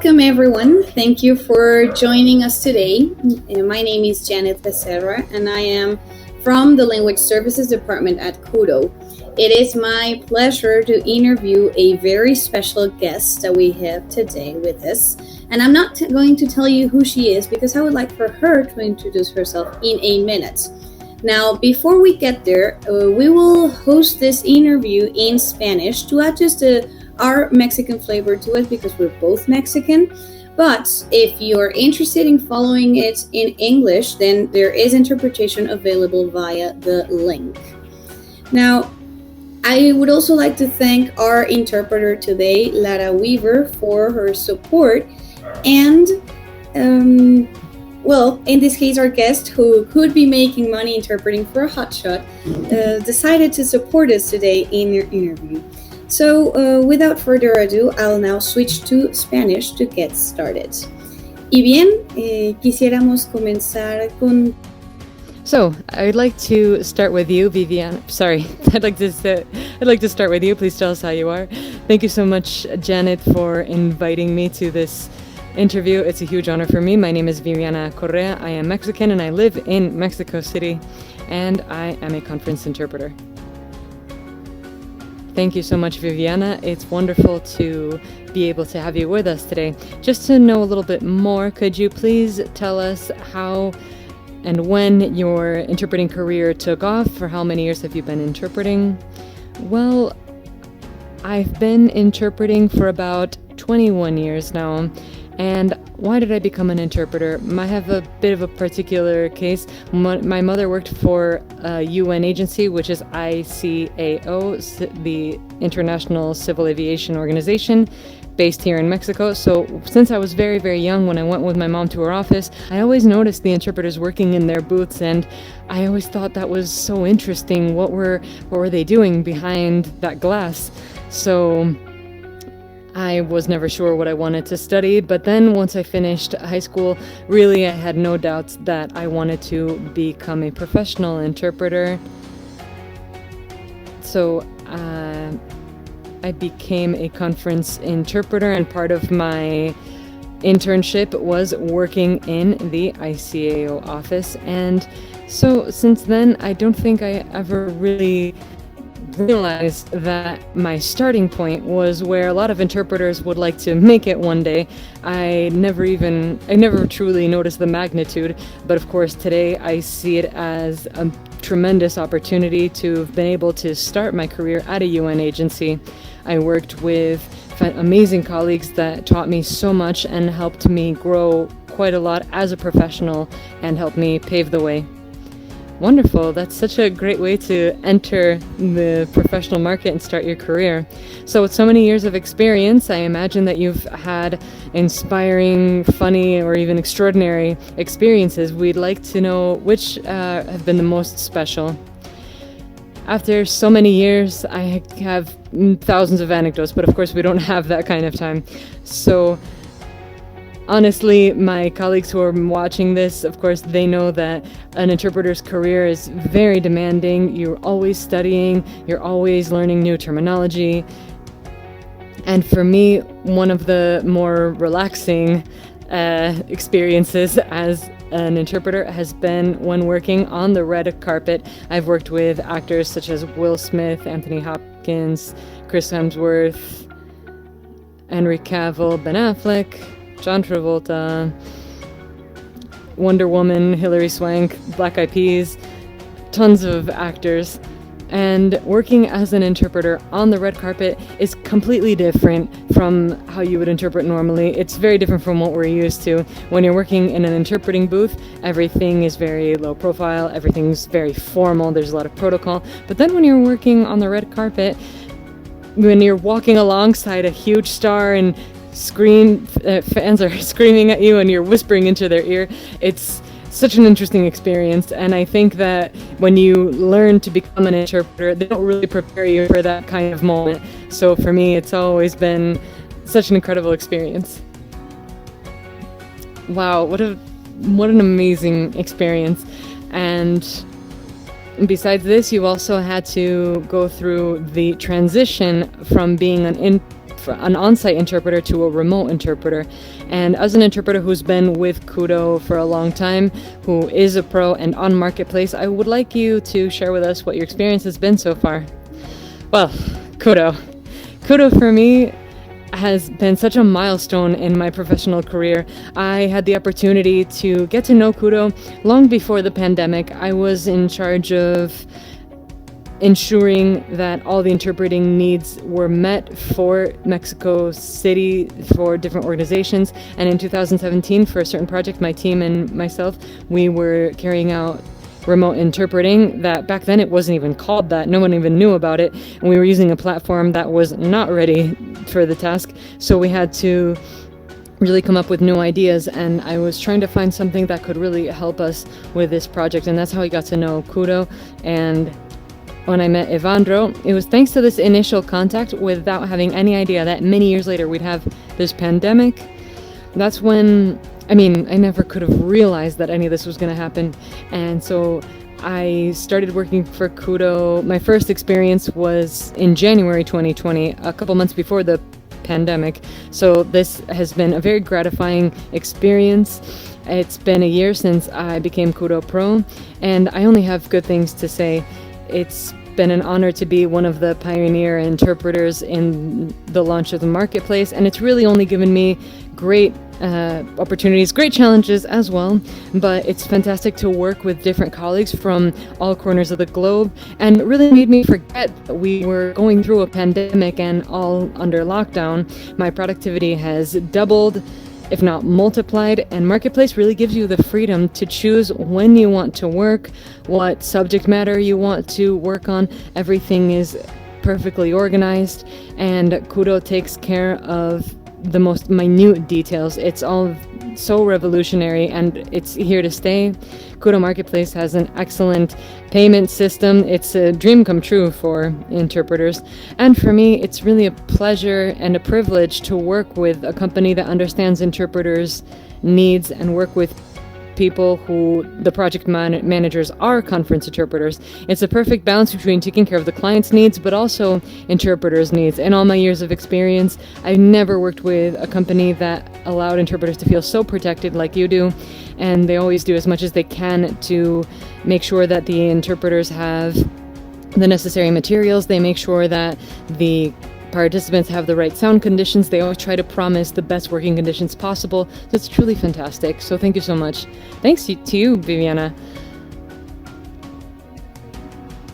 Welcome, everyone. Thank you for joining us today. My name is Janet Becerra, and I am from the Language Services Department at KUDO. It is my pleasure to interview a very special guest that we have today with us. And I'm not going to tell you who she is because I would like for her to introduce herself in a minute. Now, before we get there, we will host this interview in Spanish to add just our Mexican flavor to it because we're both Mexican. But if you're interested in following it in English, then there is interpretation available via the link. Now, I would also like to thank our interpreter today, Lara Weaver, for her support. And, in this case, our guest, who could be making money interpreting for a hotshot, decided to support us today in your interview. So, without further ado, I'll now switch to Spanish to get started. Y bien, quisiéramos comenzar con... So, I'd like to start with you, Viviana. Sorry, I'd like to start with you. Please tell us how you are. Thank you so much, Janet, for inviting me to this interview. It's a huge honor for me. My name is Viviana Correa. I am Mexican and I live in Mexico City, and I am a conference interpreter. Thank you so much, Viviana. It's wonderful to be able to have you with us today. Just to know a little bit more, could you please tell us how and when your interpreting career took off? For how many years have you been interpreting? Well, I've been interpreting for about 21 years now. And why did I become an interpreter? I have a bit of a particular case. My mother worked for a UN agency, which is ICAO, the International Civil Aviation Organization, based here in Mexico. So since I was very, very young, when I went with my mom to her office, I always noticed the interpreters working in their booths, and I always thought that was so interesting. What were they doing behind that glass? So I was never sure what I wanted to study, but then once I finished high school, really I had no doubts that I wanted to become a professional interpreter. So I became a conference interpreter, and part of my internship was working in the ICAO office. And so since then, I don't think I ever really realized that my starting point was where a lot of interpreters would like to make it one day. I never truly noticed the magnitude, but of course today I see it as a tremendous opportunity to have been able to start my career at a UN agency. I worked with amazing colleagues that taught me so much and helped me grow quite a lot as a professional and helped me pave the way. Wonderful. That's such a great way to enter the professional market and start your career. So with so many years of experience, I imagine that you've had inspiring, funny, or even extraordinary experiences. We'd like to know which have been the most special. After so many years, I have thousands of anecdotes, but of course we don't have that kind of time. So honestly, my colleagues who are watching this, of course, they know that an interpreter's career is very demanding. You're always studying, you're always learning new terminology. And for me, one of the more relaxing experiences as an interpreter has been when working on the red carpet. I've worked with actors such as Will Smith, Anthony Hopkins, Chris Hemsworth, Henry Cavill, Ben Affleck, John Travolta, Wonder Woman, Hilary Swank, Black Eyed Peas, tons of actors. And working as an interpreter on the red carpet is completely different from how you would interpret normally. It's very different from what we're used to. When you're working in an interpreting booth, everything is very low profile, everything's very formal, there's a lot of protocol. But then when you're working on the red carpet, when you're walking alongside a huge star and fans are screaming at you and you're whispering into their ear, it's such an interesting experience. And I think that when you learn to become an interpreter, they don't really prepare you for that kind of moment. So for me, it's always been such an incredible experience. Wow, what an amazing experience. And besides this, you also had to go through the transition from being an on-site interpreter to a remote interpreter. And as an interpreter who's been with KUDO for a long time, who is a pro and on Marketplace, I would like you to share with us what your experience has been so far. Well, KUDO. KUDO for me has been such a milestone in my professional career. I had the opportunity to get to know KUDO long before the pandemic. I was in charge of ensuring that all the interpreting needs were met for Mexico City for different organizations. And in 2017, for a certain project, my team and myself, we were carrying out remote interpreting that back then it wasn't even called that. No one even knew about it. And we were using a platform that was not ready for the task. So we had to really come up with new ideas, and I was trying to find something that could really help us with this project. And that's how I got to know KUDO. And when I met Evandro, it was thanks to this initial contact without having any idea that many years later we'd have this pandemic. That's when, I never could have realized that any of this was going to happen. And so I started working for KUDO. My first experience was in January 2020, a couple months before the pandemic. So this has been a very gratifying experience. It's been a year since I became KUDO Pro, and I only have good things to say. It's been an honor to be one of the pioneer interpreters in the launch of the Marketplace, and it's really only given me great opportunities, great challenges as well, but it's fantastic to work with different colleagues from all corners of the globe, and it really made me forget that we were going through a pandemic and all under lockdown. My productivity has doubled, if not multiplied, and Marketplace really gives you the freedom to choose when you want to work, what subject matter you want to work on. Everything is perfectly organized, and KUDO takes care of the most minute details. It's all so revolutionary, and it's here to stay. KUDO Marketplace has an excellent payment system. It's a dream come true for interpreters. And for me, it's really a pleasure and a privilege to work with a company that understands interpreters' needs and work with people who the project managers are conference interpreters. It's a perfect balance between taking care of the client's needs but also interpreters' needs. In all my years of experience, I've never worked with a company that allowed interpreters to feel so protected like you do, and they always do as much as they can to make sure that the interpreters have the necessary materials. They make sure that the participants have the right sound conditions. They always try to promise the best working conditions possible. So it's truly fantastic. So thank you so much. Thanks to you, Viviana.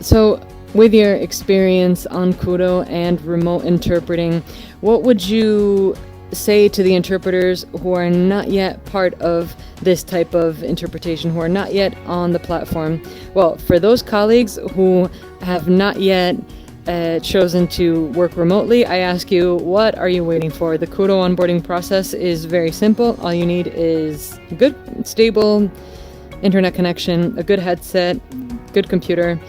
So with your experience on KUDO and remote interpreting, what would you say to the interpreters who are not yet part of this type of interpretation, who are not yet on the platform? Well, for those colleagues who have not yet chosen to work remotely, I ask you, what are you waiting for? The KUDO onboarding process is very simple. All you need is a good, stable internet connection, a good headset, good computer,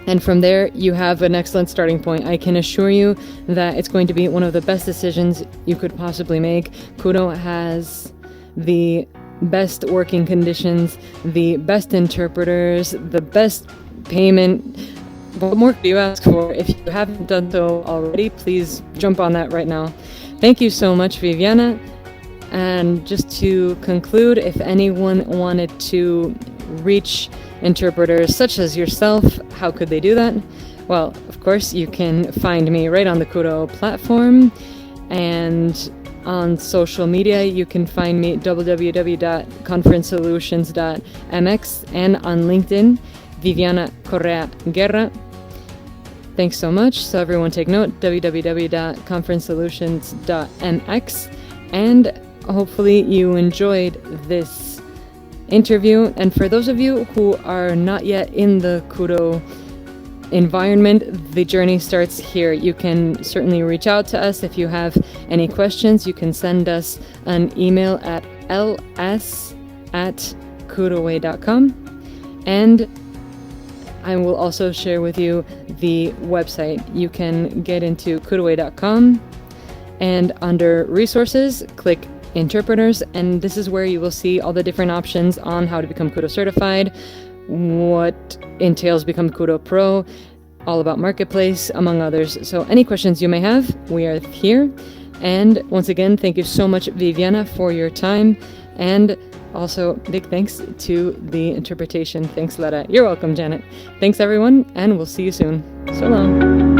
and from there you have an excellent starting point. I can assure you that it's going to be one of the best decisions you could possibly make. KUDO has the best working conditions, the best interpreters, the best payment. What more do you ask for? If you haven't done so already, please jump on that right now. Thank you so much, Viviana. And just to conclude, if anyone wanted to reach interpreters such as yourself, how could they do that? Well, of course, you can find me right on the KUDO platform, and on social media, you can find me at www.conferencesolutions.mx, and on LinkedIn, Viviana Correa Guerra. Thanks so much. So everyone take note, www.conferencesolutions.mx, and hopefully you enjoyed this interview. And for those of you who are not yet in the KUDO environment, the journey starts here. You can certainly reach out to us if you have any questions. You can send us an email at ls@kudoway.com, and I will also share with you the website. You can get into kudoway.com, and under resources, click interpreters, and this is where you will see all the different options on how to become KUDO certified, what entails become KUDO Pro, all about Marketplace, among others. So any questions you may have, we are here. And once again, thank you so much, Viviana, for your time. And also, big thanks to the interpretation. Thanks, Letta. You're welcome, Janet. Thanks, everyone, and we'll see you soon. So long.